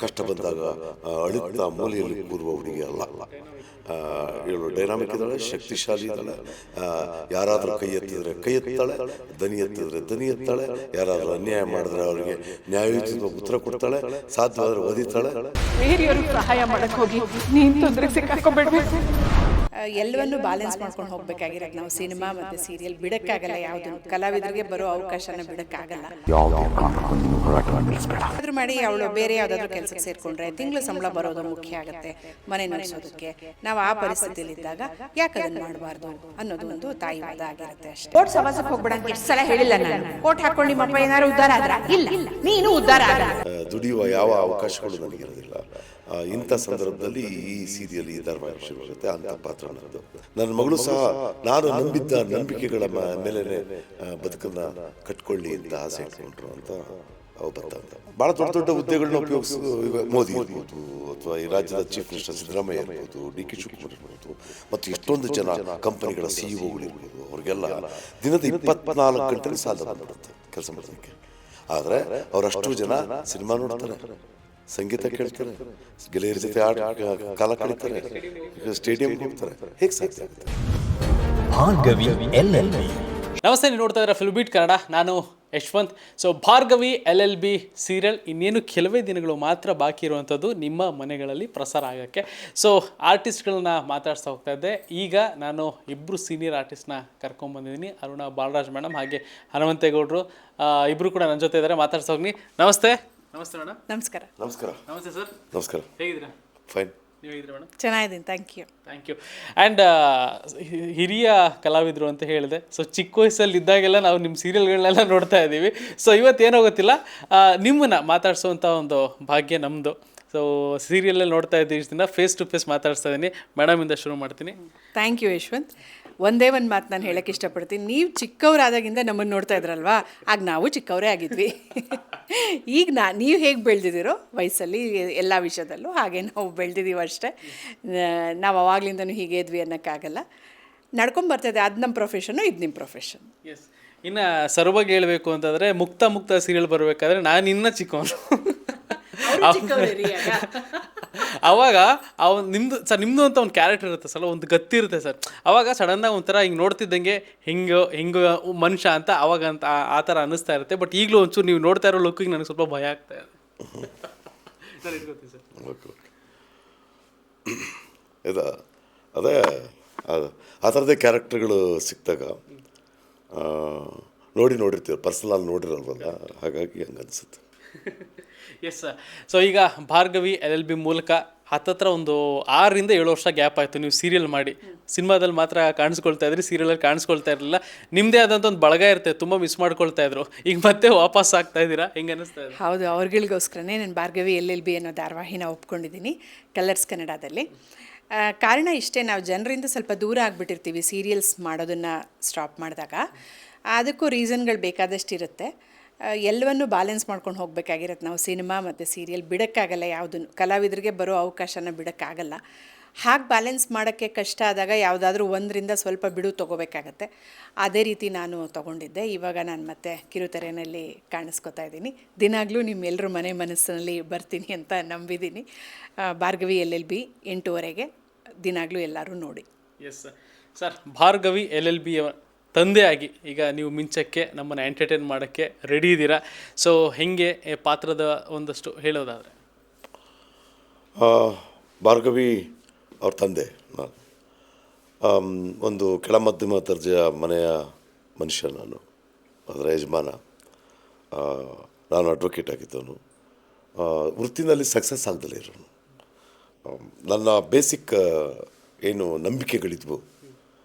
ಕಷ್ಟ ಬಂದಾಗ ಅಳುತ್ತಾ ಮೂಲೆಯಲ್ಲಿ ಕೂರುವ ಹುಡುಗಿ ಅಲ್ಲ. ಇವಳು ಡೈನಾಮಿಕ್ ಇದ್ದಾಳೆ, ಶಕ್ತಿಶಾಲಿ ಇದ್ದಾಳೆ. ಯಾರಾದರೂ ಕೈ ಎತ್ತಿದ್ರೆ ಕೈ ಎತ್ತಾಳೆ, ದನಿ ಎತ್ತಿದ್ರೆ ದನಿ ಎತ್ತಾಳೆ. ಯಾರಾದರೂ ಅನ್ಯಾಯ ಮಾಡಿದ್ರೆ ಅವರಿಗೆ ನ್ಯಾಯಯುತ ಉತ್ತರ ಕೊಡ್ತಾಳೆ, ಸಾಧ್ಯವಾದರೆ ಒದಿತಾಳೆ. ಬೇರೆಯವ್ರಿಗೆ ಸಹಾಯ ಮಾಡಕ್ಕೆ ಹೋಗಿ ನೀನು ತೊಂದರೆಗೆ ಸಿಕ್ಕಾಕೊಂಡ್ಬಿಡ್ಬೇಕು. ಎಲ್ಲವನ್ನೂ ಬ್ಯಾಲೆನ್ಸ್ ಮಾಡ್ಕೊಂಡು ಹೋಗ್ಬೇಕಾಗಿರೋದು ನಾವು. ಸಿನಿಮಾ ಮತ್ತು ಸೀರಿಯಲ್ ಬಿಡೋಕ್ಕಾಗಲ್ಲ, ಯಾವುದು ಕಲಾವಿದರಿಗೆ ಬರೋ ಅವಕಾಶನ ಬಿಡೋಕ್ಕಾಗಲ್ಲ. ಆದ್ರೂ ಮಾಡಿ ಅವಳು ಬೇರೆ ಯಾವುದಾದ್ರೂ ಕೆಲಸಕ್ಕೆ ಸೇರಿಕೊಂಡ್ರೆ ತಿಂಗಳು ಸಂಬಳ ಬರೋದು ಮುಖ್ಯ ಆಗುತ್ತೆ ಮನೆ ನಡೆಸೋದಕ್ಕೆ. ನಾವು ಆ ಪರಿಸ್ಥಿತಿಯಲ್ಲಿದ್ದಾಗ ಯಾಕೆ ಅದನ್ನು ಮಾಡಬಾರ್ದು ಅನ್ನೋದು ಒಂದು ತಾಯಿವಾದ ಆಗಿರುತ್ತೆ ಅಷ್ಟೇ. ಕೋರ್ಟ್ ಸವಾಸಕ್ಕೆ ಹೋಗ್ಬೇಡ ಅಂತ ಎಷ್ಟು ಸಲ ಹೇಳಿಲ್ಲ ನಾನು. ಕೋರ್ಟ್ ಹಾಕೊಂಡು ನಿಮ್ಮಪ್ಪ ಏನಾದ್ರು ಉದ್ಧಾರ ಆದ್ರ? ಇಲ್ಲ, ನೀನು ಉದ್ಧಾರ ಆದ್ರ. ದುಡಿಯುವ ಯಾವ ಅವಕಾಶಗಳು ನನಗಿರೋದಿಲ್ಲ. ಇಂಥ ಸಂದರ್ಭದಲ್ಲಿ ಈ ಸೀರಿಯಲ್ ಈ ಧಾರಾವಾಹಿ ಶುರುವಾಗುತ್ತೆ. ಅಂಥ ಪಾತ್ರ ನನ್ನದು. ನನ್ನ ಮಗಳು ಸಹ ನಾನು ನಂಬಿದ್ದ ನಂಬಿಕೆಗಳ ಮೇಲೆ ಬದುಕನ್ನು ಕಟ್ಕೊಳ್ಳಿ ಅಂತ ಆಸೆ ಇಟ್ಕೊಂಡ್ರು ಅಂತ ಅವು ಬರ್ತಾವೆ. ಭಾಳ ದೊಡ್ಡ ದೊಡ್ಡ ಹುದ್ದೆಗಳನ್ನ ಉಪಯೋಗಿಸೋದು. ಮೋದಿ ಇರ್ಬೋದು, ಅಥವಾ ಈ ರಾಜ್ಯದ ಚೀಫ್ ಮಿನಿಸ್ಟರ್ ಸಿದ್ದರಾಮಯ್ಯ ಇರ್ಬೋದು, ಡಿ ಕೆ ಶಿವಕುಮಾರ್ ಇರ್ಬೋದು, ಮತ್ತು ಎಷ್ಟೊಂದು ಜನ ಕಂಪನಿಗಳ ಸಿಇಒಗಳಿರ್ಬೋದು. ಅವ್ರಿಗೆಲ್ಲ ದಿನದ 24 ಗಂಟೆಗೆ ಸಾಲ ಬಂದ್ಬಿಡುತ್ತೆ ಕೆಲಸ ಮಾಡೋದಕ್ಕೆ. ಆದರೆ ಅವರಷ್ಟು ಜನ ಸಿನಿಮಾ ನೋಡ್ತಾರೆ, ಸಂಗೀತ ಕೇಳ್ತಾರೆ, ಗೆಳೆಯರ ಜೊತೆ ಕಾಲ ಕಳೀತಾರೆ, ಸ್ಟೇಡಿಯಂ ಹೋಗ್ತಾರೆ. ಹೇಗೆ ಸಾಧ್ಯ ಆಗುತ್ತೆ? ಭಾರ್ಗವಿ LLB. ನಮಸ್ತೆ, ನೀವು ನೋಡ್ತಾ ಇದ್ದೀರಾ ಫಿಲ್ಮ್ ಬೀಟ್ ಕನ್ನಡ. ನಾನು Yashwant. So Bhargavi LLB serial ಇನ್ನೇನು ಕೆಲವೇ ದಿನಗಳು ಮಾತ್ರ ಬಾಕಿ ಇರುವಂಥದ್ದು ನಿಮ್ಮ ಮನೆಗಳಲ್ಲಿ ಪ್ರಸಾರ ಆಗೋಕ್ಕೆ. ಸೊ ಆರ್ಟಿಸ್ಟ್ಗಳನ್ನ ಮಾತಾಡ್ಸ್ತಾ ಹೋಗ್ತಾ ಇದ್ದೆ. ಈಗ ನಾನು ಇಬ್ಬರು ಸೀನಿಯರ್ ಆರ್ಟಿಸ್ಟ್ನ ಕರ್ಕೊಂಡ್ಬಂದಿದ್ದೀನಿ. ಅರುಣಾ ಬಾಲರಾಜ್ ಮೇಡಮ್ ಹಾಗೆ ಹನುಮಂತೇಗೌಡರು ಇಬ್ಬರು ಕೂಡ ನನ್ನ ಜೊತೆ ಇದ್ದಾರೆ. ಮಾತಾಡ್ಸ್ತಾ ಹೋಗ್ನಿ. ನಮಸ್ತೆ. ನಮಸ್ತೆ ಮೇಡಮ್. ನಮಸ್ಕಾರ. ನಮಸ್ಕಾರ. ನಮಸ್ತೆ ಸರ್. ನಮಸ್ಕಾರ. ಹೇಗಿದ್ದೀರಾ? ಫೈನ್. ನೀವು ಹೇಗಿದ್ದೀರಾ ಮೇಡಮ್? ಚೆನ್ನಾಗಿದ್ದೀನಿ, thank you. Thank you. And ಹಿರಿಯ ಕಲಾವಿದರು ಅಂತ ಹೇಳಿದೆ. ಸೊ ಚಿಕ್ಕ ವಯಸ್ಸಲ್ಲಿ ಇದ್ದಾಗೆಲ್ಲ ನಾವು ನಿಮ್ಮ ಸೀರಿಯಲ್ಗಳನ್ನೆಲ್ಲ ನೋಡ್ತಾ ಇದ್ದೀವಿ. ಸೊ ಇವತ್ತೇನೋ ಗೊತ್ತಿಲ್ಲ, ನಿಮ್ಮನ್ನು ಮಾತಾಡಿಸೋವಂಥ ಒಂದು ಭಾಗ್ಯ ನಮ್ಮದು. ಸೊ ಸೀರಿಯಲಲ್ಲಿ ನೋಡ್ತಾ ಇದ್ದೀವಿ, ಫೇಸ್ ಟು ಫೇಸ್ ಮಾತಾಡ್ಸ್ತಾ ಇದ್ದೀನಿ. ಮೇಡಮಿಂದ ಶುರು ಮಾಡ್ತೀನಿ. Thank you Yashwant. ಒಂದೇ ಒಂದು ಮಾತು ನಾನು ಹೇಳೋಕ್ಕೆ ಇಷ್ಟಪಡ್ತೀನಿ. ನೀವು ಚಿಕ್ಕವರಾದಾಗಿಂದ ನಮ್ಮನ್ನು ನೋಡ್ತಾ ಇದ್ರಲ್ವಾ, ಆಗ ನಾವು ಚಿಕ್ಕವರೇ ಆಗಿದ್ವಿ. ಈಗ ನೀವು ಹೇಗೆ ಬೆಳೆದಿದ್ದೀರೋ ವಯಸ್ಸಲ್ಲಿ ಎಲ್ಲ ವಿಷಯದಲ್ಲೂ ಹಾಗೆ ನಾವು ಬೆಳೆದಿದ್ದೀವಿ ಅಷ್ಟೇ. ನಾವು ಅವಾಗಲಿಂದನೂ ಹೀಗೆ ಇದ್ವಿ ಅನ್ನೋಕ್ಕಾಗಲ್ಲ. ನಡ್ಕೊಂಬರ್ತಾಯಿದೆ. ಅದು ನಮ್ಮ ಪ್ರೊಫೆಷನು, ಇದು ನಿಮ್ಮ ಪ್ರೊಫೆಷನ್. ಎಸ್. ಇನ್ನು ಸರ್ವಾಗಿ ಹೇಳಬೇಕು ಅಂತಂದರೆ ಮುಕ್ತ ಸೀರಿಯಲ್ ಬರಬೇಕಾದ್ರೆ ನಾನು ಇನ್ನೂ ಚಿಕ್ಕವನು. ಅವಾಗ ನಿಮ್ಮದು ಅಂತ ಒಂದು ಕ್ಯಾರೆಕ್ಟರ್ ಇರುತ್ತೆ ಸರ್, ಒಂದು ಗತ್ತಿ ಇರುತ್ತೆ ಸರ್. ಅವಾಗ ಸಡನ್ನಾಗಿ ಒಂಥರ ಹಿಂಗೆ ನೋಡ್ತಿದ್ದಂಗೆ ಹಿಂಗೆ ಮನುಷ್ಯ ಅಂತ ಅವಾಗ ಅಂತ ಆ ಥರ ಅನ್ನಿಸ್ತಾ ಇರುತ್ತೆ. ಬಟ್ ಈಗಲೂ ಒಂಚೂರು ನೀವು ನೋಡ್ತಾ ಇರೋ ಲುಕ್ಕಿಗೆ ನನಗೆ ಸ್ವಲ್ಪ ಭಯ ಆಗ್ತಾ ಇದೆ. ಅದೇ ಆ ಥರದ್ದೇ ಕ್ಯಾರೆಕ್ಟರ್ಗಳು ಸಿಕ್ಕಿದಾಗ ನೋಡಿರ್ತೀವಿ, ಪರ್ಸನಲ್ ನೋಡಿರಲ್ವಲ್ಲ, ಹಾಗಾಗಿ ಹಂಗೆ ಅನಿಸುತ್ತೆ. Yes sir. ಸೊ ಈಗ ಭಾರ್ಗವಿ LLB ಮೂಲಕ ಹತ್ತತ್ರ ಒಂದು 6 ರಿಂದ 7 ವರ್ಷ ಗ್ಯಾಪ್ ಆಯಿತು ನೀವು ಸೀರಿಯಲ್ ಮಾಡಿ. ಸಿನಿಮಾದಲ್ಲಿ ಮಾತ್ರ ಕಾಣಿಸ್ಕೊಳ್ತಾ ಇದ್ರಿ, ಸೀರಿಯಲಲ್ಲಿ ಕಾಣಿಸ್ಕೊಳ್ತಾ ಇರಲಿಲ್ಲ. ನಿಮ್ಮದೇ ಆದಂಥ ಒಂದು ಬಳಗ ಇರುತ್ತೆ, ತುಂಬ ಮಿಸ್ ಮಾಡ್ಕೊಳ್ತಾ ಇದ್ರು. ಈಗ ಮತ್ತೆ ವಾಪಸ್ ಆಗ್ತಾ ಇದ್ದೀರಾ, ಹೆಂಗೆ ಅನ್ನಿಸ್ತಾ ಇದೆ? ಹೌದು, ಅವ್ರಗಳಿಗೋಸ್ಕರನೇ ನಾನು ಭಾರ್ಗವಿ LLB ಅನ್ನೋ ಧಾರಾವಾಹಿನ ಒಪ್ಕೊಂಡಿದ್ದೀನಿ ಕಲರ್ಸ್ ಕನ್ನಡದಲ್ಲಿ. ಕಾರಣ ಇಷ್ಟೇ, ನಾವು ಜನರಿಂದ ಸ್ವಲ್ಪ ದೂರ ಆಗಿಬಿಟ್ಟಿರ್ತೀವಿ ಸೀರಿಯಲ್ಸ್ ಮಾಡೋದನ್ನು ಸ್ಟಾಪ್ ಮಾಡಿದಾಗ. ಅದಕ್ಕೂ ರೀಸನ್ಗಳು ಬೇಕಾದಷ್ಟು ಇರುತ್ತೆ. ಎಲ್ಲವನ್ನೂ ಬ್ಯಾಲೆನ್ಸ್ ಮಾಡ್ಕೊಂಡು ಹೋಗಬೇಕಾಗಿರುತ್ತೆ ನಾವು. ಸಿನಿಮಾ ಮತ್ತು ಸೀರಿಯಲ್ ಬಿಡೋಕ್ಕಾಗಲ್ಲ, ಯಾವುದನ್ನು ಕಲಾವಿದರಿಗೆ ಬರೋ ಅವಕಾಶನ ಬಿಡೋಕ್ಕಾಗಲ್ಲ. ಹಾಗೆ ಬ್ಯಾಲೆನ್ಸ್ ಮಾಡೋಕ್ಕೆ ಕಷ್ಟ ಆದಾಗ ಯಾವುದಾದ್ರೂ ಒಂದರಿಂದ ಸ್ವಲ್ಪ ಬಿಡು ತೊಗೋಬೇಕಾಗತ್ತೆ. ಅದೇ ರೀತಿ ನಾನು ತೊಗೊಂಡಿದ್ದೆ. ಇವಾಗ ನಾನು ಮತ್ತೆ ಕಿರುತೆರೆಯಲ್ಲಿ ಕಾಣಿಸ್ಕೊತಾ ಇದ್ದೀನಿ. ದಿನಾಗಲೂ ನಿಮ್ಮೆಲ್ಲರ ಮನಸ್ಸಿನಲ್ಲಿ ಬರ್ತೀನಿ ಅಂತ ನಂಬಿದ್ದೀನಿ. ಭಾರ್ಗವಿ LLB 8:30 ದಿನಾಗಲೂ ಎಲ್ಲರೂ ನೋಡಿ. Yes sir. ಭಾರ್ಗವಿ LLB ತಂದೆ ಆಗಿ ಈಗ ನೀವು ಮಿಂಚಕ್ಕೆ ನಮ್ಮನ್ನು ಎಂಟರ್ಟೈನ್ ಮಾಡೋಕ್ಕೆ ರೆಡಿ ಇದ್ದೀರಾ. ಸೊ ಹೆಂಗೆ ಪಾತ್ರದ ಒಂದಷ್ಟು ಹೇಳೋದಾದರೆ? ಭಾರ್ಗವಿ ಅವ್ರ ತಂದೆ ನಾನು. ಒಂದು ಕೆಳ ಮಧ್ಯಮ ದರ್ಜೆಯ ಮನೆಯ ಮನುಷ್ಯ ನಾನು, ಅದರ ಯಜಮಾನ. ನಾನು ಅಡ್ವೊಕೇಟ್ ಆಗಿದ್ದವನು. ವೃತ್ತಿನಲ್ಲಿ ಸಕ್ಸಸ್ ಆಗದಲ್ಲೇ ಇರೋನು. ನನ್ನ ಬೇಸಿಕ್ ಏನು ನಂಬಿಕೆಗಳಿದ್ವು,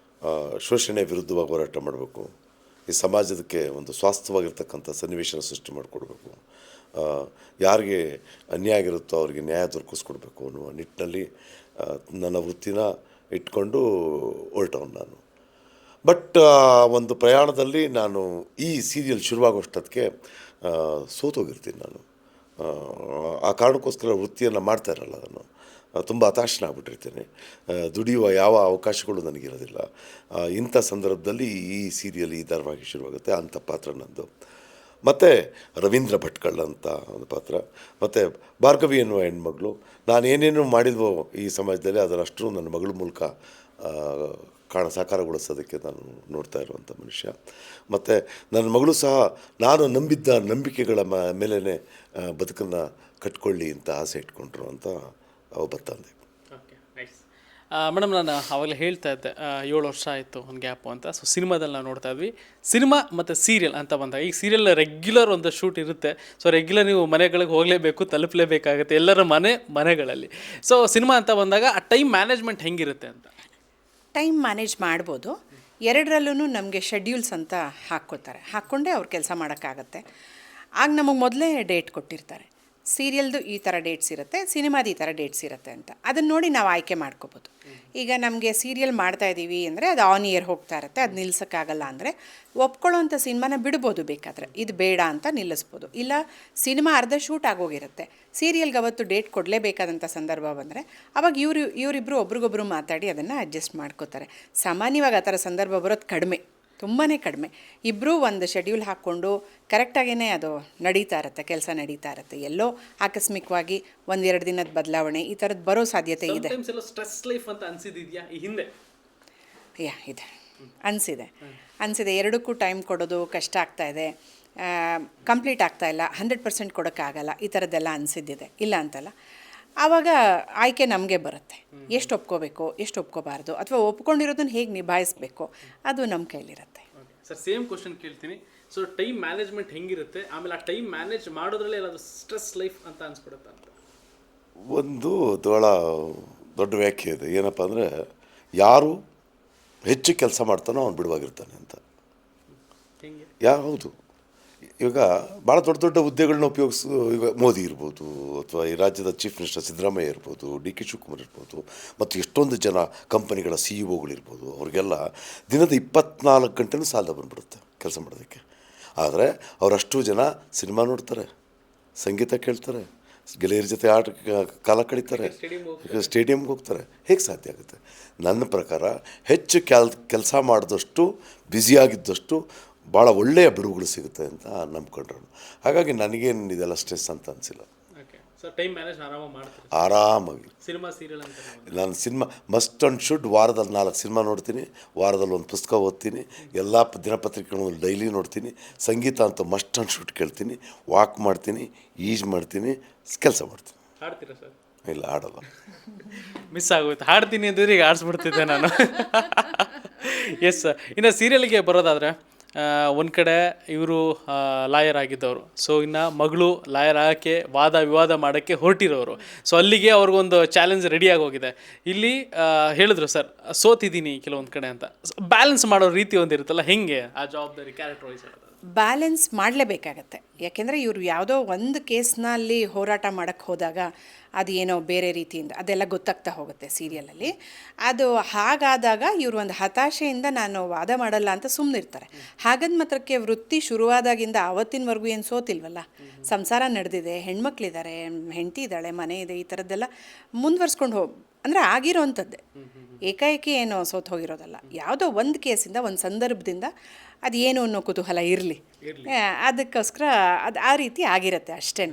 ಶೋಷಣೆ ವಿರುದ್ಧವಾಗಿ ಹೋರಾಟ ಮಾಡಬೇಕು, ಈ ಸಮಾಜಕ್ಕೆ ಒಂದು ಸ್ವಾಸ್ಥ್ಯವಾಗಿರ್ತಕ್ಕಂಥ ಸನ್ನಿವೇಶನ ಸೃಷ್ಟಿ ಮಾಡಿಕೊಡ್ಬೇಕು, ಯಾರಿಗೆ ಅನ್ಯಾಯ ಆಗಿರುತ್ತೋ ಅವರಿಗೆ ನ್ಯಾಯ ದೊರಕಿಸ್ಕೊಡ್ಬೇಕು ಅನ್ನುವ ನಿಟ್ಟಿನಲ್ಲಿ ನನ್ನ ವೃತ್ತಿನ ಇಟ್ಕೊಂಡು ಹೊರಟವನು ನಾನು. ಬಟ್ ಒಂದು ಪ್ರಯಾಣದಲ್ಲಿ ನಾನು ಈ ಸೀರಿಯಲ್ ಶುರುವಾಗೋಷ್ಟೊತ್ತಿಗೆ ಸೋತೋಗಿರ್ತೀನಿ ನಾನು. ಆ ಕಾರಣಕ್ಕೋಸ್ಕರ ವೃತ್ತಿಯನ್ನು ಮಾಡ್ತಾ ಇರಲ್ಲ ನಾನು. ತುಂಬ ಹತಾಶನಾಗ್ಬಿಟ್ಟಿರ್ತೀನಿ. ದುಡಿಯುವ ಯಾವ ಅವಕಾಶಗಳು ನನಗಿರೋದಿಲ್ಲ. ಇಂಥ ಸಂದರ್ಭದಲ್ಲಿ ಈ ಸೀರಿಯಲ್ ಈ ಧಾರಾವಾಹಿ ಶುರುವಾಗುತ್ತೆ. ಅಂಥ ಪಾತ್ರ ನಂದು. ಮತ್ತು ರವೀಂದ್ರ ಭಟ್ಕಳ್ ಅಂತ ಒಂದು ಪಾತ್ರ, ಮತ್ತು ಭಾರ್ಗವಿ ಎನ್ನುವ ಹೆಣ್ಮಗಳು. ನಾನು ಏನೇನು ಮಾಡಿದ್ವೋ ಈ ಸಮಾಜದಲ್ಲಿ ಅದರಷ್ಟು ನನ್ನ ಮಗಳ ಮೂಲಕ ಸಾಕಾರಗೊಳಿಸೋದಕ್ಕೆ ನಾನು ನೋಡ್ತಾ ಇರುವಂಥ ಮನುಷ್ಯ. ಮತ್ತು ನನ್ನ ಮಗಳು ಸಹ ನಾನು ನಂಬಿದ್ದ ನಂಬಿಕೆಗಳ ಮೇಲೇ ಬದುಕನ್ನು ಕಟ್ಕೊಳ್ಳಿ ಅಂತ ಆಸೆ ಇಟ್ಕೊಂಡ್ರು ಅಂತ ಒಬ್ಬ ತಂದೆ. Okay, nice. ಮೇಡಮ್, ನಾನು ಅವಾಗಲೇ ಹೇಳ್ತಾ ಇದ್ದೆ 7 ವರ್ಷ ಆಯಿತು ಒಂದು ಗ್ಯಾಪು ಅಂತ. ಸೊ ಸಿನಿಮಾದಲ್ಲಿ ನಾವು ನೋಡ್ತಾ ಇದ್ವಿ. ಸಿನಿಮಾ ಮತ್ತು ಸೀರಿಯಲ್ ಅಂತ ಬಂದಾಗ, ಈಗ ಸೀರಿಯಲ್ ರೆಗ್ಯುಲರ್ ಒಂದು ಶೂಟ್ ಇರುತ್ತೆ. ಸೊ ರೆಗ್ಯುಲರ್ ನೀವು ಮನೆಗಳಿಗೆ ಹೋಗಲೇಬೇಕು, ತಲುಪಲೇಬೇಕಾಗುತ್ತೆ ಎಲ್ಲರ ಮನೆಗಳಲ್ಲಿ. ಸೊ ಸಿನಿಮಾ ಅಂತ ಬಂದಾಗ ಆ ಟೈಮ್ ಮ್ಯಾನೇಜ್ಮೆಂಟ್ ಹೆಂಗಿರುತ್ತೆ ಅಂತ? ಟೈಮ್ ಮ್ಯಾನೇಜ್ ಮಾಡ್ಬೋದು. ಎರಡರಲ್ಲೂ ನಮಗೆ ಶೆಡ್ಯೂಲ್ಸ್ ಅಂತ ಹಾಕ್ಕೊಂಡೇ ಅವ್ರು ಕೆಲಸ ಮಾಡೋಕ್ಕಾಗತ್ತೆ. ಆಗ ನಮಗೆ ಮೊದಲೇ ಡೇಟ್ ಕೊಟ್ಟಿರ್ತಾರೆ, ಸೀರಿಯಲ್ದು ಈ ಥರ ಡೇಟ್ಸ್ ಇರುತ್ತೆ, ಸಿನಿಮಾದ ಈ ಥರ ಡೇಟ್ಸ್ ಇರುತ್ತೆ ಅಂತ. ಅದನ್ನು ನೋಡಿ ನಾವು ಆಯ್ಕೆ ಮಾಡ್ಕೋಬೋದು. ಈಗ ನಮಗೆ ಸೀರಿಯಲ್ ಮಾಡ್ತಾಯಿದ್ದೀವಿ ಅಂದರೆ ಅದು ಆನ್ ಇಯರ್ ಹೋಗ್ತಾ ಇರುತ್ತೆ, ಅದು ನಿಲ್ಸೋಕ್ಕಾಗಲ್ಲ ಅಂದರೆ ಒಪ್ಕೊಳ್ಳೋವಂಥ ಸಿನಿಮಾನ ಬಿಡ್ಬೋದು, ಬೇಕಾದರೆ ಇದು ಬೇಡ ಅಂತ ನಿಲ್ಲಿಸ್ಬೋದು. ಇಲ್ಲ ಸಿನಿಮಾ ಅರ್ಧ ಶೂಟ್ ಆಗೋಗಿರುತ್ತೆ, ಸೀರಿಯಲ್ಗೆ ಅವತ್ತು ಡೇಟ್ ಕೊಡಲೇಬೇಕಾದಂಥ ಸಂದರ್ಭ ಬಂದರೆ ಅವಾಗ ಇವರಿಬ್ಬರು ಒಬ್ರಿಗೊಬ್ರು ಮಾತಾಡಿ ಅದನ್ನು ಅಡ್ಜಸ್ಟ್ ಮಾಡ್ಕೋತಾರೆ. ಸಾಮಾನ್ಯವಾಗಿ ಆ ಥರ ಸಂದರ್ಭ ಬರೋದು ಕಡಿಮೆ, ತುಂಬಾ ಕಡಿಮೆ. ಇಬ್ಬರೂ ಒಂದು ಶೆಡ್ಯೂಲ್ ಹಾಕ್ಕೊಂಡು ಕರೆಕ್ಟಾಗೇ ಅದು ನಡೀತಾ ಇರುತ್ತೆ, ಕೆಲಸ ನಡೀತಾ ಇರುತ್ತೆ. ಎಲ್ಲೋ ಆಕಸ್ಮಿಕವಾಗಿ 1-2 ದಿನದ ಬದಲಾವಣೆ ಈ ಥರದ್ದು ಬರೋ ಸಾಧ್ಯತೆ ಇದೆ. ಸ್ಟ್ರೆಸ್ ಲೈಫ್ ಅಂತ ಅನಿಸಿದೆಯಾ ಈ ಹಿಂದೆ? ಇದೆ, ಅನಿಸಿದೆ. ಎರಡಕ್ಕೂ ಟೈಮ್ ಕೊಡೋದು ಕಷ್ಟ ಆಗ್ತಾಯಿದೆ, ಕಂಪ್ಲೀಟ್ ಆಗ್ತಾಯಿಲ್ಲ, 100% ಕೊಡೋಕ್ಕಾಗಲ್ಲ, ಈ ಥರದ್ದೆಲ್ಲ ಅನಿಸಿದ್ದಿದೆ, ಇಲ್ಲ ಅಂತಲ್ಲ. ಆವಾಗ ಆಯ್ಕೆ ನಮಗೆ ಬರುತ್ತೆ, ಎಷ್ಟು ಒಪ್ಕೋಬೇಕು, ಎಷ್ಟು ಒಪ್ಕೋಬಾರ್ದು, ಅಥವಾ ಒಪ್ಕೊಂಡಿರೋದನ್ನ ಹೇಗೆ ನಿಭಾಯಿಸಬೇಕು, ಅದು ನಮ್ಮ ಕೈಲಿರುತ್ತೆ. ಸರ್, ಸೇಮ್ ಕ್ವಶನ್ ಕೇಳ್ತೀನಿ. ಸೊ ಟೈಮ್ ಮ್ಯಾನೇಜ್ಮೆಂಟ್ ಹೆಂಗಿರುತ್ತೆ, ಆಮೇಲೆ ಆ ಟೈಮ್ ಮ್ಯಾನೇಜ್ ಮಾಡೋದ್ರಲ್ಲಿ ಏನಾದರೂ ಸ್ಟ್ರೆಸ್ ಲೈಫ್ ಅಂತ ಅನ್ಸ್ಬಿಡುತ್ತೆ ಅಂತ? ಒಂದು ದೊಡ್ಡ ವ್ಯಾಖ್ಯೆ ಇದೆ. ಏನಪ್ಪ ಅಂದರೆ, ಯಾರು ಹೆಚ್ಚು ಕೆಲಸ ಮಾಡ್ತಾನೋ ಅವ್ನು ಬಿಡುವಾಗಿರ್ತಾನೆ ಅಂತ. ಹೌದು. ಇವಾಗ ಭಾಳ ದೊಡ್ಡ ಹುದ್ದೆಗಳನ್ನ ಈಗ ಮೋದಿ ಇರ್ಬೋದು, ಅಥವಾ ಈ ರಾಜ್ಯದ ಚೀಫ್ ಮಿನಿಸ್ಟರ್ ಸಿದ್ದರಾಮಯ್ಯ ಇರ್ಬೋದು, ಡಿ.ಕೆ. ಶಿವಕುಮಾರ್ ಇರ್ಬೋದು, ಮತ್ತು ಎಷ್ಟೊಂದು ಜನ ಕಂಪನಿಗಳ CEO-ಗಳಿರ್ಬೋದು, ಅವ್ರಿಗೆಲ್ಲ ದಿನದ 24 ಗಂಟೆನೂ ಸಾಲ ಬಂದುಬಿಡುತ್ತೆ ಕೆಲಸ ಮಾಡೋದಕ್ಕೆ. ಆದರೆ ಅವರಷ್ಟು ಜನ ಸಿನಿಮಾ ನೋಡ್ತಾರೆ, ಸಂಗೀತ ಕೇಳ್ತಾರೆ, ಗೆಳೆಯರ ಜೊತೆ ಕಾಲ ಕಳೀತಾರೆ, ಸ್ಟೇಡಿಯಮ್ಗೆ ಹೋಗ್ತಾರೆ. ಹೇಗೆ ಸಾಧ್ಯ ಆಗುತ್ತೆ? ನನ್ನ ಪ್ರಕಾರ ಹೆಚ್ಚು ಕೆಲಸ ಮಾಡಿದಷ್ಟು, ಬ್ಯುಸಿಯಾಗಿದ್ದಷ್ಟು ಭಾಳ ಒಳ್ಳೆಯ ಬಿಡುವುಗಳು ಸಿಗುತ್ತೆ ಅಂತ ನಂಬ್ಕೊಂಡ್ರು. ಹಾಗಾಗಿ ನನಗೇನು ಇದೆಲ್ಲ ಸ್ಟ್ರೆಸ್ ಅಂತ ಅನಿಸಿಲ್ಲ. ಆರಾಮಾಗಿ ನಾನು ಸಿನಿಮಾ ಮಸ್ಟ್ ಆ್ಯಂಡ್ ಶುಡ್ ವಾರದಲ್ಲಿ 4 ಸಿನಿಮಾ ನೋಡ್ತೀನಿ, ವಾರದಲ್ಲಿ 1 ಪುಸ್ತಕ ಓದ್ತೀನಿ, ಎಲ್ಲ ದಿನಪತ್ರಿಕೆಗಳನ್ನು ಡೈಲಿ ನೋಡ್ತೀನಿ, ಸಂಗೀತ ಅಂತ ಮಸ್ಟ್ ಆ್ಯಂಡ್ ಶುಡ್ ಕೇಳ್ತೀನಿ, ವಾಕ್ ಮಾಡ್ತೀನಿ, ಈಜು ಮಾಡ್ತೀನಿ, ಕೆಲಸ ಮಾಡ್ತೀನಿ. ಹಾಡ್ತೀರಾ ಸರ್? ಇಲ್ಲ, ಹಾಡಲ್ಲ. ಮಿಸ್ ಆಗೋಯ್ತು. ಹಾಡ್ತೀನಿ ಅಂದರೆ ಈಗ ಆಡಿಸ್ಬಿಡ್ತಿದ್ದೆ ನಾನು. Yes sir. ಇನ್ನು ಸೀರಿಯಲ್ಗೆ ಬರೋದಾದರೆ, ಒಂದು ಕಡೆ ಇವರು ಲಾಯರ್ ಆಗಿದ್ದವರು, ಸೊ ಇನ್ನು ಮಗಳು ಲಾಯರ್ ಆಗೋಕ್ಕೆ ವಾದ ವಿವಾದ ಮಾಡೋಕ್ಕೆ ಹೊರಟಿರೋರು. ಸೊ ಅಲ್ಲಿಗೆ ಅವ್ರಿಗೊಂದು ಚಾಲೆಂಜ್ ರೆಡಿಯಾಗಿ ಹೋಗಿದೆ. ಇಲ್ಲಿ ಹೇಳಿದ್ರು ಸರ್, ಸೋತಿದ್ದೀನಿ ಕೆಲವೊಂದು ಕಡೆ ಅಂತ. ಬ್ಯಾಲೆನ್ಸ್ ಮಾಡೋ ರೀತಿ ಒಂದಿರುತ್ತಲ್ಲ, ಹೆಂಗೆ ಆ ಜವಾಬ್ದಾರಿ ಕ್ಯಾರೆಕ್ಟರ್ ವೈಸ್? ಬ್ಯಾಲೆನ್ಸ್ ಮಾಡಲೇಬೇಕಾಗತ್ತೆ. ಯಾಕೆಂದರೆ ಇವರು ಯಾವುದೋ ಒಂದು ಕೇಸ್ನಲ್ಲಿ ಹೋರಾಟ ಮಾಡೋಕ್ಕೆ ಹೋದಾಗ ಅದು ಏನೋ ಬೇರೆ ರೀತಿಯಿಂದ ಅದೆಲ್ಲ ಗೊತ್ತಾಗ್ತಾ ಹೋಗುತ್ತೆ ಸೀರಿಯಲಲ್ಲಿ. ಅದು ಹಾಗಾದಾಗ ಇವರು ಒಂದು ಹತಾಶೆಯಿಂದ ನಾನು ವಾದ ಮಾಡಲ್ಲ ಅಂತ ಸುಮ್ಮನಿರ್ತಾರೆ. ಹಾಗಂದ ಮಾತ್ರಕ್ಕೆ ವೃತ್ತಿ ಶುರುವಾದಾಗಿಂದ ಆವತ್ತಿನವರೆಗೂ ಏನು ಸೋತಿಲ್ವಲ್ಲ, ಸಂಸಾರ ನಡೆದಿದೆ, ಹೆಣ್ಮಕ್ಳಿದ್ದಾರೆ, ಹೆಂಡತಿ ಇದ್ದಾಳೆ, ಮನೆ ಇದೆ, ಈ ಥರದ್ದೆಲ್ಲ ಮುಂದುವರ್ಸ್ಕೊಂಡು ಅಂದರೆ ಆಗಿರೋವಂಥದ್ದೇ. ಏಕಾಏಕಿ ಏನೋ ಸೋತು ಹೋಗಿರೋದಲ್ಲ. ಯಾವುದೋ ಒಂದು ಕೇಸಿಂದ, ಒಂದು ಸಂದರ್ಭದಿಂದ ಅದು ಏನು ಅನ್ನೋ ಕುತೂಹಲ ಇರಲಿ, ಅದಕ್ಕೋಸ್ಕರ ಅದು ಆ ರೀತಿ ಆಗಿರುತ್ತೆ ಅಷ್ಟೇ.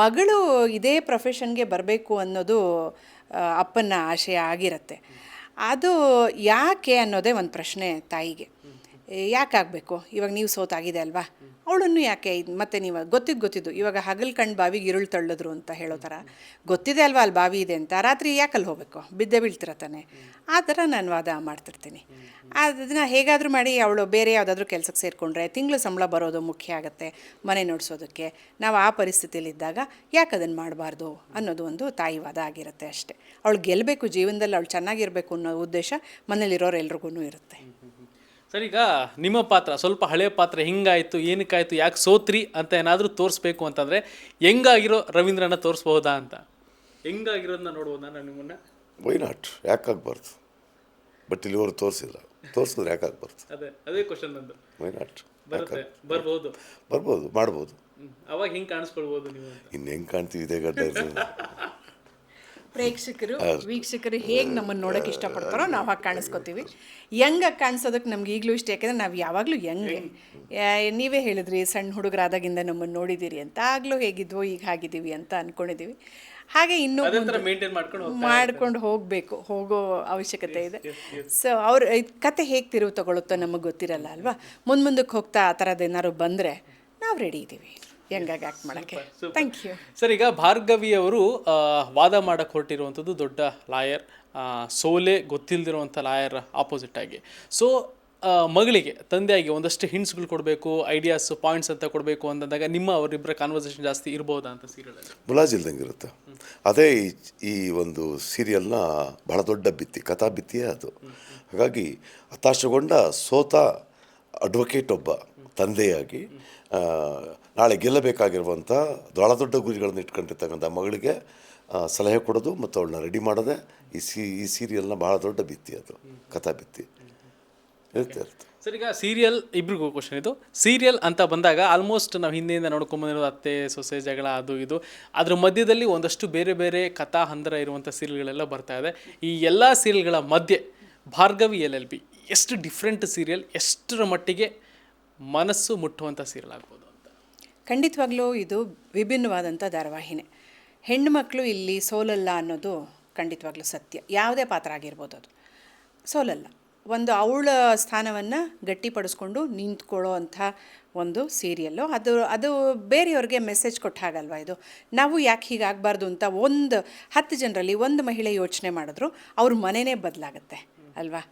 ಮಗಳು ಇದೇ ಪ್ರೊಫೆಷನ್ಗೆ ಬರಬೇಕು ಅನ್ನೋದು ಅಪ್ಪನ ಆಶಯ ಆಗಿರುತ್ತೆ. ಅದು ಯಾಕೆ ಅನ್ನೋದೇ ಒಂದು ಪ್ರಶ್ನೆ ತಾಯಿಗೆ. ಯಾಕಾಗಬೇಕು? ಇವಾಗ ನೀವು ಸೋತಾಗಿದೆ ಅಲ್ವಾ, ಅವಳನ್ನು ಯಾಕೆ ಮತ್ತೆ ನೀವು ಗೊತ್ತಿದ್ದು ಇವಾಗ ಹಗಲು ಕಂಡು ಬಾವಿಗೆ ಇರುಳು ತಳ್ಳಿದ್ರು ಅಂತ ಹೇಳೋ ಥರ, ಗೊತ್ತಿದೆ ಅಲ್ವಾ ಅಲ್ಲಿ ಬಾವಿ ಇದೆ ಅಂತ, ರಾತ್ರಿ ಯಾಕಲ್ಲಿ ಹೋಗಬೇಕು, ಬಿದ್ದೇ ಬೀಳ್ತಿರ ತಾನೆ. ಆ ಥರ ನಾನು ವಾದ ಮಾಡ್ತಿರ್ತೀನಿ. ಅದನ್ನು ಹೇಗಾದರೂ ಮಾಡಿ ಅವಳು ಬೇರೆ ಯಾವುದಾದ್ರೂ ಕೆಲಸಕ್ಕೆ ಸೇರಿಕೊಂಡ್ರೆ ತಿಂಗಳು ಸಂಬಳ ಬರೋದು ಮುಖ್ಯ ಆಗುತ್ತೆ ಮನೆ ನೋಡಿಸೋದಕ್ಕೆ. ನಾವು ಆ ಪರಿಸ್ಥಿತಿಯಲ್ಲಿದ್ದಾಗ ಯಾಕೆ ಅದನ್ನು ಮಾಡಬಾರ್ದು ಅನ್ನೋದು ಒಂದು ತಾಯಿ ವಾದ ಆಗಿರುತ್ತೆ ಅಷ್ಟೇ. ಅವಳು ಗೆಲ್ಲಬೇಕು, ಜೀವನದಲ್ಲಿ ಅವಳು ಚೆನ್ನಾಗಿರಬೇಕು ಅನ್ನೋ ಉದ್ದೇಶ ಮನೇಲಿರೋರು ಎಲ್ರಿಗೂ ಇರುತ್ತೆ. ಸರ್, ಈಗ ನಿಮ್ಮ ಪಾತ್ರ ಸ್ವಲ್ಪ ಹಳೆ ಪಾತ್ರ, ಹಿಂಗಾಯಿತು, ಏನಕ್ಕಾಯಿತು, ಯಾಕೆ ಸೋತ್ರಿ ಅಂತ ಏನಾದರೂ ತೋರಿಸ್ಬೇಕು ಅಂತಂದರೆ ಹೆಂಗಾಗಿರೋ ರವೀಂದ್ರನ ತೋರಿಸ್ಬೋದಾ ಅಂತ? ಹೆಂಗಾಗಿರೋದನ್ನ ನೋಡ್ಬೋದಾ ನಾನು ನಿಮ್ಮನ್ನ? Why not, ಯಾಕಾಗಬಾರ್ದು? ಬಟ್ ಇಲ್ಲಿವರೆಗೂ ತೋರಿಸಿದ್ರೆ ಯಾಕಾಗಬಾರ್ದು? ಅದೇ ಕ್ವಶನ್ ನಂದು. Why not? ಬರ್ಬೋದು, ಮಾಡ್ಬೋದು. ಅವಾಗ ಹೆಂಗೆ ಕಾಣಿಸ್ಕೊಳ್ಬೋದು ನೀವು? ಇನ್ನು ಹೆಂಗೆ ಕಾಣ್ತೀವಿ ಇದೇ ಗಡ್ಡ ವೀಕ್ಷಕರು ಹೇಗೆ ನಮ್ಮನ್ನು ನೋಡೋಕೆ ಇಷ್ಟಪಡ್ತಾರೋ ನಾವು ಹಾಗೆ ಕಾಣಿಸ್ಕೋತೀವಿ. ಯಂಗಾಗಿ ಕಾಣಿಸೋದಕ್ಕೆ ನಮ್ಗೆ ಈಗಲೂ ಇಷ್ಟ, ಯಾಕೆಂದರೆ ನಾವು ಯಾವಾಗಲೂ ಯಂಗೆ. ನೀವೇ ಹೇಳಿದ್ರಿ ಸಣ್ಣ ಹುಡುಗರಾದಾಗಿಂದ ನಮ್ಮನ್ನು ನೋಡಿದ್ದೀರಿ ಅಂತ, ಆಗಲೂ ಹೇಗಿದ್ವೋ ಈಗ ಹಾಗಿದ್ದೀವಿ ಅಂತ ಅಂದ್ಕೊಂಡಿದ್ದೀವಿ. ಹಾಗೆ ಇನ್ನೂ ಮಾಡ್ಕೊಂಡು ಹೋಗೋ ಅವಶ್ಯಕತೆ ಇದೆ. ಸೊ ಅವ್ರ ಕತೆ ಹೇಗೆ ತಿರುವು ತಗೊಳುತ್ತೋ ನಮಗೆ ಗೊತ್ತಿರಲ್ಲ ಅಲ್ವಾ. ಮುಂದಕ್ಕೆ ಹೋಗ್ತಾ ಆ ಥರದ್ದು ಏನಾದ್ರು ಬಂದರೆ ನಾವು ರೆಡಿ ಇದ್ದೀವಿ ಹೆಂಗಾಗಿ ಆ್ಯಕ್ಟ್ ಮಾಡೋಕ್ಕೆ. Thank you sir. ಈಗ ಭಾರ್ಗವಿ ಅವರು ವಾದ ಮಾಡಕ್ಕೆ ಹೊರಟಿರುವಂಥದ್ದು ದೊಡ್ಡ ಲಾಯರ್, ಸೋಲೆ ಗೊತ್ತಿಲ್ಲದಿರುವಂಥ ಲಾಯರ್ ಆಪೋಸಿಟ್ ಆಗಿ. ಸೊ ಮಗಳಿಗೆ ತಂದೆಯಾಗಿ ಒಂದಷ್ಟು ಹಿಂಟ್ಸ್ಗಳು ಕೊಡಬೇಕು, ಐಡಿಯಾಸ್ ಪಾಯಿಂಟ್ಸ್ ಅಂತ ಕೊಡಬೇಕು ಅಂತಂದಾಗ ನಿಮ್ಮ ಅವರಿಬ್ಬರ ಕಾನ್ವರ್ಸೇಷನ್ ಜಾಸ್ತಿ ಇರ್ಬೋದಾ ಅಂತ ಸೀರಿಯಲಲ್ಲಿ? ಮುಲಾಜಿಲ್ದಂಗೆ ಇರುತ್ತೆ. ಅದೇ ಈ ಒಂದು ಸೀರಿಯಲ್ನ ಬಹಳ ದೊಡ್ಡ ಭಿತ್ತಿ, ಕಥಾ ಭಿತ್ತಿಯೇ ಅದು. ಹಾಗಾಗಿ ಹತಾಶಗೊಂಡ ಸೋತ ಅಡ್ವೊಕೇಟ್ ಒಬ್ಬ ತಂದೆಯಾಗಿ ನಾಳೆ ಗೆಲ್ಲಬೇಕಾಗಿರುವಂಥ ಬಹಳ ದೊಡ್ಡ ಗುರಿಗಳನ್ನು ಇಟ್ಕೊಂಡಿರ್ತಕ್ಕಂಥ ಮಗಳಿಗೆ ಸಲಹೆ ಕೊಡೋದು ಮತ್ತು ಅವಳನ್ನ ರೆಡಿ ಮಾಡೋದೇ ಈ ಸೀರಿಯಲ್ನ ಬಹಳ ದೊಡ್ಡ ಭಿತ್ತಿ, ಅದು ಕಥಾ ಭಿತ್ತಿ ಇರುತ್ತೆ. ಸರ್, ಈಗ ಸೀರಿಯಲ್ ಇಬ್ರಿಗೂ ಕ್ವಶನ್ ಇದು. ಸೀರಿಯಲ್ ಅಂತ ಬಂದಾಗ ಆಲ್ಮೋಸ್ಟ್ ನಾವು ಹಿಂದೆಯಿಂದ ನೋಡ್ಕೊಂಬಂದಿರೋದು ಅತ್ತೆ ಸೊಸೆ ಜಗಳ ಅದು ಇದು. ಅದ್ರ ಮಧ್ಯದಲ್ಲಿ ಒಂದಷ್ಟು ಬೇರೆ ಬೇರೆ ಕಥಾ ಹಂದರ ಇರುವಂಥ ಸೀರಿಯಲ್ಗಳೆಲ್ಲ ಬರ್ತಾ ಇದೆ. ಈ ಎಲ್ಲ ಸೀರಿಯಲ್ಗಳ ಮಧ್ಯೆ ಭಾರ್ಗವಿ LLB ಎಷ್ಟು ಡಿಫ್ರೆಂಟ್ ಸೀರಿಯಲ್, ಎಷ್ಟರ ಮಟ್ಟಿಗೆ ಮನಸ್ಸು ಮುಟ್ಟುವಂಥ ಸೀರಿಯಲ್ ಆಗ್ಬೋದು ಅಂತ? ಖಂಡಿತವಾಗ್ಲೂ ಇದು ವಿಭಿನ್ನವಾದಂಥ ಧಾರಾವಾಹಿನೇ. ಹೆಣ್ಣುಮಕ್ಕಳು ಇಲ್ಲಿ ಸೋಲಲ್ಲ ಅನ್ನೋದು ಖಂಡಿತವಾಗ್ಲೂ ಸತ್ಯ. ಯಾವುದೇ ಪಾತ್ರ ಆಗಿರ್ಬೋದು ಅದು ಸೋಲಲ್ಲ. ಒಂದು ಅವಳ ಸ್ಥಾನವನ್ನು ಗಟ್ಟಿಪಡಿಸ್ಕೊಂಡು ನಿಂತ್ಕೊಳ್ಳೋ ಅಂಥ ಒಂದು ಸೀರಿಯಲ್ಲು. ಅದು ಬೇರೆಯವ್ರಿಗೆ ಮೆಸೇಜ್ ಕೊಟ್ಟ ಹಾಗಲ್ವ ಇದು. ನಾವು ಯಾಕೆ ಹೀಗಾಗಬಾರ್ದು ಅಂತ 10 ಜನರಲ್ಲಿ ಒಂದು ಮಹಿಳೆ ಯೋಚನೆ ಮಾಡಿದ್ರು ಅವ್ರ ಮನೆಯೇ ಬದಲಾಗುತ್ತೆ ಅಲ್ವಾ.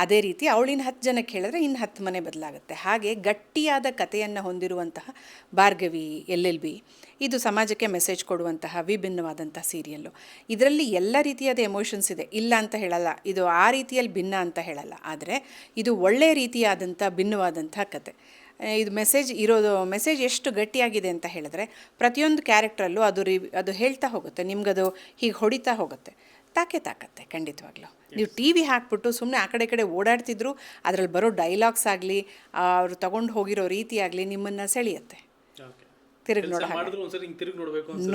ಅದೇ ರೀತಿ ಅವಳಿನ 10 ಜನಕ್ಕೆ ಹೇಳಿದ್ರೆ ಇನ್ನು 10 ಮನೆ ಬದಲಾಗುತ್ತೆ. ಹಾಗೆ ಗಟ್ಟಿಯಾದ ಕಥೆಯನ್ನು ಹೊಂದಿರುವಂತಹ ಭಾರ್ಗವಿ LLB ಇದು ಸಮಾಜಕ್ಕೆ ಮೆಸೇಜ್ ಕೊಡುವಂತಹ ವಿಭಿನ್ನವಾದಂಥ ಸೀರಿಯಲ್ಲು. ಇದರಲ್ಲಿ ಎಲ್ಲ ರೀತಿಯಾದ ಎಮೋಷನ್ಸ್ ಇದೆ, ಇಲ್ಲ ಅಂತ ಹೇಳಲ್ಲ. ಇದು ಆ ರೀತಿಯಲ್ಲಿ ಭಿನ್ನ ಅಂತ ಹೇಳಲ್ಲ, ಆದರೆ ಇದು ಒಳ್ಳೆಯ ರೀತಿಯಾದಂಥ ಭಿನ್ನವಾದಂಥ ಕತೆ. ಇದು ಮೆಸೇಜ್ ಎಷ್ಟು ಗಟ್ಟಿಯಾಗಿದೆ ಅಂತ ಹೇಳಿದ್ರೆ ಪ್ರತಿಯೊಂದು ಕ್ಯಾರೆಕ್ಟ್ರಲ್ಲೂ ಅದು ಹೇಳ್ತಾ ಹೋಗುತ್ತೆ, ನಿಮ್ಗದು ಹೀಗೆ ಹೊಡಿತಾ ಹೋಗುತ್ತೆ. ತಾಕತ್ತೆ ಖಂಡಿತವಾಗ್ಲೂ. ನೀವು TV ಹಾಕ್ಬಿಟ್ಟು ಸುಮ್ಮನೆ ಆ ಕಡೆ ಓಡಾಡ್ತಿದ್ರು ಅದರಲ್ಲಿ ಬರೋ ಡೈಲಾಗ್ಸ್ ಆಗಲಿ ಅವರು ತಗೊಂಡು ಹೋಗಿರೋ ರೀತಿ ಆಗಲಿ ನಿಮ್ಮನ್ನು ಸೆಳೆಯುತ್ತೆ.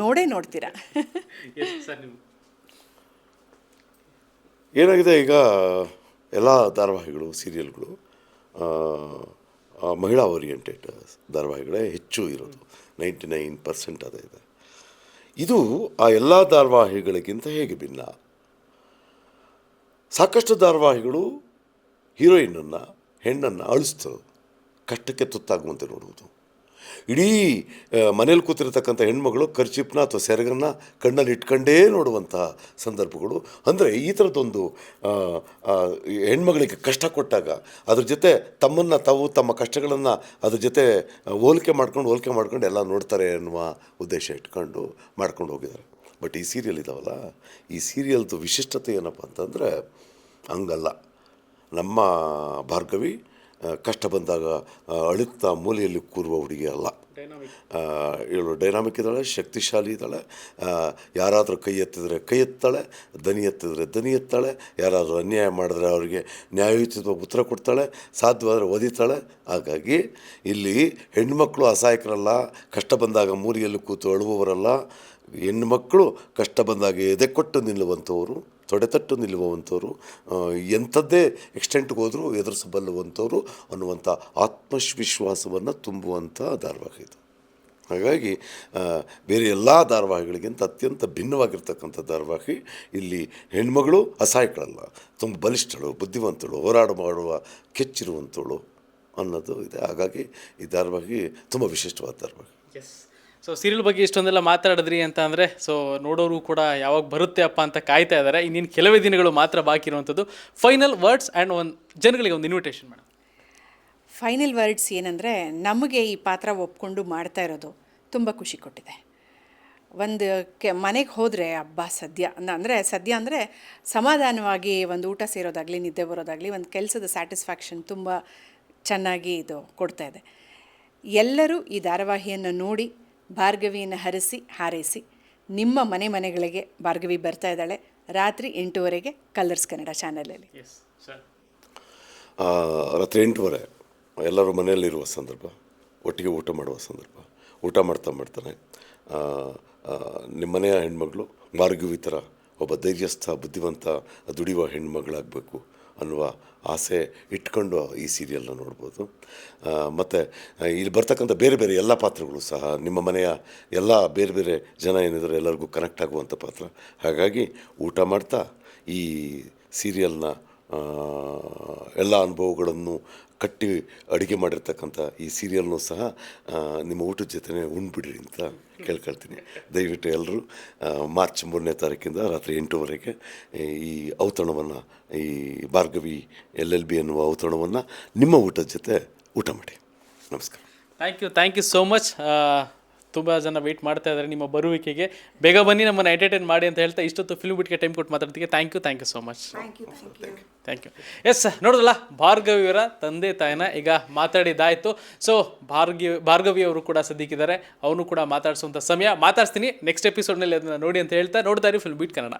ನೋಡೇ ನೋಡ್ತೀರಾ. ಏನಾಗಿದೆ ಈಗ ಎಲ್ಲ ಧಾರಾವಾಹಿಗಳು ಸೀರಿಯಲ್ಗಳು ಮಹಿಳಾ ಓರಿಯೆಂಟೆಡ್ ಧಾರಾವಾಹಿಗಳೇ ಹೆಚ್ಚು ಇರೋದು, 99% ಅದೇ ಇದೆ. ಇದು ಆ ಎಲ್ಲ ಧಾರಾವಾಹಿಗಳಿಗಿಂತ ಹೇಗೆ ಭಿನ್ನ? ಸಾಕಷ್ಟು ಧಾರಾವಾಹಿಗಳು ಹೀರೋಯಿನನ್ನು ಹೆಣ್ಣನ್ನು ಅಳಿಸ್ತವೆ, ಕಷ್ಟಕ್ಕೆ ತುತ್ತಾಗುವಂತೆ ನೋಡುವುದು. ಇಡೀ ಮನೇಲಿ ಕೂತಿರ್ತಕ್ಕಂಥ ಹೆಣ್ಮಗಳು ಕರ್ಚಿಪ್ನ ಅಥವಾ ಸೆರಗನ್ನು ಕಣ್ಣಲ್ಲಿ ಇಟ್ಕೊಂಡೇ ನೋಡುವಂಥ ಸಂದರ್ಭಗಳು. ಅಂದರೆ ಈ ಥರದ್ದೊಂದು ಹೆಣ್ಮಗಳಿಗೆ ಕಷ್ಟ ಕೊಟ್ಟಾಗ ಅದ್ರ ಜೊತೆ ತಮ್ಮ ಕಷ್ಟಗಳನ್ನು ಅದ್ರ ಜೊತೆ ಹೋಲಿಕೆ ಮಾಡ್ಕೊಂಡು ಎಲ್ಲ ನೋಡ್ತಾರೆ ಅನ್ನುವ ಉದ್ದೇಶ ಇಟ್ಕೊಂಡು ಮಾಡ್ಕೊಂಡು ಹೋಗಿದ್ದಾರೆ. ಬಟ್ ಈ ಸೀರಿಯಲ್ ಇದಾವಲ್ಲ, ಈ ಸೀರಿಯಲ್ದು ವಿಶಿಷ್ಟತೆ ಏನಪ್ಪ ಅಂತಂದರೆ ಹಂಗಲ್ಲ. ನಮ್ಮ ಭಾರ್ಗವಿ ಕಷ್ಟ ಬಂದಾಗ ಅಳುತ್ತಾ ಮೂಲೆಯಲ್ಲಿ ಕೂರುವ ಹುಡುಗಿ ಅಲ್ಲ. ಇವಳು ಡೈನಾಮಿಕ್ ಇದ್ದಾಳೆ, ಶಕ್ತಿಶಾಲಿ ಇದ್ದಾಳೆ. ಯಾರಾದರೂ ಕೈ ಎತ್ತಿದ್ರೆ ಕೈ ಎತ್ತಾಳೆ, ದನಿ ಎತ್ತಿದ್ರೆ ದನಿ ಎತ್ತಾಳೆ. ಯಾರಾದರೂ ಅನ್ಯಾಯ ಮಾಡಿದ್ರೆ ಅವರಿಗೆ ನ್ಯಾಯೋಚಿತವಾಗಿ ಉತ್ತರ ಕೊಡ್ತಾಳೆ, ಸಾಧ್ಯವಾದರೆ ಒದಿತಾಳೆ. ಹಾಗಾಗಿ ಇಲ್ಲಿ ಹೆಣ್ಮಕ್ಳು ಅಸಹಾಯಕರಲ್ಲ, ಕಷ್ಟ ಬಂದಾಗ ಮೂಲೆಯಲ್ಲಿ ಕೂತು ಅಳುವವರಲ್ಲ. ಹೆಣ್ಮಕ್ಕಳು ಕಷ್ಟ ಬಂದಾಗ ಎದೆ ಕೊಟ್ಟು ನಿಲ್ಲುವಂಥವರು, ತೊಡೆತಟ್ಟು ನಿಲ್ಲುವಂಥವ್ರು, ಎಂಥದ್ದೇ ಎಕ್ಸ್ಟೆಂಟ್ಗೆ ಹೋದರೂ ಎದುರಿಸಬಲ್ಲುವಂಥವ್ರು ಅನ್ನುವಂಥ ಆತ್ಮವಿಶ್ವಾಸವನ್ನು ತುಂಬುವಂಥ ಧಾರಾವಾಹಿ ಇದು. ಹಾಗಾಗಿ ಬೇರೆ ಎಲ್ಲ ಧಾರಾವಾಹಿಗಳಿಗಿಂತ ಅತ್ಯಂತ ಭಿನ್ನವಾಗಿರ್ತಕ್ಕಂಥ ಧಾರಾವಾಹಿ. ಇಲ್ಲಿ ಹೆಣ್ಮಗಳು ಅಸಹಾಯಕಳಲ್ಲ, ತುಂಬ ಬಲಿಷ್ಠಳು, ಬುದ್ಧಿವಂತಳು, ಹೋರಾಟ ಮಾಡುವ ಕೆಚ್ಚಿರುವಂಥವಳು ಅನ್ನೋದು ಇದೆ. ಹಾಗಾಗಿ ಈ ಧಾರಾವಾಹಿ ತುಂಬ ವಿಶಿಷ್ಟವಾದ ಧಾರಾವಾಹಿ. ಸೊ ಸೀರಿಯಲ್ ಬಗ್ಗೆ ಇಷ್ಟೊಂದೆಲ್ಲ ಮಾತಾಡಿದ್ರಿ ಅಂತ ಅಂದರೆ ಸೊ ನೋಡೋರು ಕೂಡ ಯಾವಾಗ ಬರುತ್ತೆ ಅಪ್ಪ ಅಂತ ಕಾಯ್ತಾ ಇದ್ದಾರೆ. ಇನ್ನೇನು ಕೆಲವೇ ದಿನಗಳು ಮಾತ್ರ ಬಾಕಿ ಇರುವಂಥದ್ದು. ಫೈನಲ್ ವರ್ಡ್ಸ್ ಆ್ಯಂಡ್ ಜನಗಳಿಗೆ ಒಂದು ಇನ್ವಿಟೇಷನ್ ಮೇಡಮ್. ಫೈನಲ್ ವರ್ಡ್ಸ್ ಏನಂದರೆ, ನಮಗೆ ಈ ಪಾತ್ರ ಒಪ್ಕೊಂಡು ಮಾಡ್ತಾ ಇರೋದು ತುಂಬ ಖುಷಿ ಕೊಟ್ಟಿದೆ. ಒಂದು ಮನೆಗೆ ಹೋದರೆ ಹಬ್ಬ ಸದ್ಯ ಅಂದರೆ ಸಮಾಧಾನವಾಗಿ ಒಂದು ಊಟ ಸೇರೋದಾಗಲಿ, ನಿದ್ದೆ ಬರೋದಾಗಲಿ, ಒಂದು ಕೆಲಸದ ಸ್ಯಾಟಿಸ್ಫ್ಯಾಕ್ಷನ್ ತುಂಬ ಚೆನ್ನಾಗಿ ಇದು ಕೊಡ್ತಾ ಇದೆ. ಎಲ್ಲರೂ ಈ ಧಾರಾವಾಹಿಯನ್ನು ನೋಡಿ ಭಾರ್ಗವಿಯನ್ನು ಹಾರೈಸಿ ನಿಮ್ಮ ಮನೆಗಳಿಗೆ ಭಾರ್ಗವಿ ಬರ್ತಾ ಇದ್ದಾಳೆ. ರಾತ್ರಿ 8:30 ಕಲರ್ಸ್ ಕನ್ನಡ ಚಾನಲಲ್ಲಿ. ರಾತ್ರಿ 8:30 ಎಲ್ಲರೂ ಮನೆಯಲ್ಲಿರುವ ಸಂದರ್ಭ, ಒಟ್ಟಿಗೆ ಊಟ ಮಾಡುವ ಸಂದರ್ಭ. ಊಟ ಮಾಡ್ತಾನೆ ನಿಮ್ಮ ಮನೆಯ ಹೆಣ್ಮಗಳು ಭಾರ್ಗವಿ ಥರ ಒಬ್ಬ ಧೈರ್ಯಸ್ಥ ಬುದ್ಧಿವಂತ ದುಡಿಯುವ ಹೆಣ್ಮಗಳಾಗಬೇಕು ಅನ್ನುವ ಆಸೆ ಇಟ್ಕೊಂಡು ಈ ಸೀರಿಯಲ್ನ ನೋಡ್ಬೋದು. ಮತ್ತು ಇಲ್ಲಿ ಬರ್ತಕ್ಕಂಥ ಬೇರೆ ಬೇರೆ ಎಲ್ಲ ಪಾತ್ರಗಳು ಸಹ ನಿಮ್ಮ ಮನೆಯ ಎಲ್ಲ ಬೇರೆ ಬೇರೆ ಜನ ಏನಿದ್ದಾರೆ ಎಲ್ಲರಿಗೂ ಕನೆಕ್ಟ್ ಆಗುವಂಥ ಪಾತ್ರ. ಹಾಗಾಗಿ ಊಟ ಮಾಡ್ತಾ ಈ ಸೀರಿಯಲ್ನ ಎಲ್ಲ ಅನುಭವಗಳನ್ನು ಕಟ್ಟಿ ಅಡುಗೆ ಮಾಡಿರ್ತಕ್ಕಂಥ ಈ ಸೀರಿಯಲ್ನೂ ಸಹ ನಿಮ್ಮ ಊಟದ ಜೊತೆ ಉಣ್ಬಿಡ್ರಿ ಅಂತ ಕೇಳ್ಕೊಳ್ತೀನಿ. ದಯವಿಟ್ಟು ಎಲ್ಲರೂ ಮಾರ್ಚ್ 3ನೇ ತಾರೀಕಿಂದ ರಾತ್ರಿ 8:00ವರೆಗೆ ಈ ಔತಣವನ್ನು, ಈ ಭಾರ್ಗವಿ LLB ಎನ್ನುವ ಔತಣವನ್ನು ನಿಮ್ಮ ಊಟದ ಜೊತೆ ಊಟ ಮಾಡಿ. ನಮಸ್ಕಾರ. Thank you so much. ತುಂಬ ಜನ ವೆಯ್ಟ್ ಮಾಡ್ತಾ ಇದ್ದಾರೆ ನಿಮ್ಮ ಬರುವಿಕೆಗೆ. ಬೇಗ ಬನ್ನಿ, ನಮ್ಮನ್ನು ಎಂಟರ್ಟೈನ್ ಮಾಡಿ ಅಂತ ಹೇಳ್ತಾ ಇಷ್ಟೊತ್ತು ಫಿಲ್ಮ್ ಬಿಟ್ಗೆ ಟೈಮ್ ಕೊಟ್ಟು ಮಾತಾಡ್ತೀವಿ. Thank you so much. Thank you. Yes, ನೋಡಿದ್ರಲ್ಲ ಭಾರ್ಗವಿಯವರ ತಂದೆ ತಾಯಿನ ಈಗ ಮಾತಾಡಿದ್ದಾಯಿತು. ಸೊ ಭಾರ್ಗವಿ ಅವರು ಕೂಡ ಸದ್ಯಕ್ಕಿದ್ದಾರೆ, ಅವನು ಕೂಡ ಮಾತಾಡಿಸುವಂಥ ಸಮಯ. ಮಾತಾಡ್ತೀನಿ ನೆಕ್ಸ್ಟ್ ಎಪಿಸೋಡ್ನಲ್ಲಿ ಅದನ್ನು ನೋಡಿ ಅಂತ ಹೇಳ್ತಾ ನೋಡ್ತಾ ಇರಿ ಫಿಲ್ಮ್ ಬೀಟ್ ಕನ್ನಡ.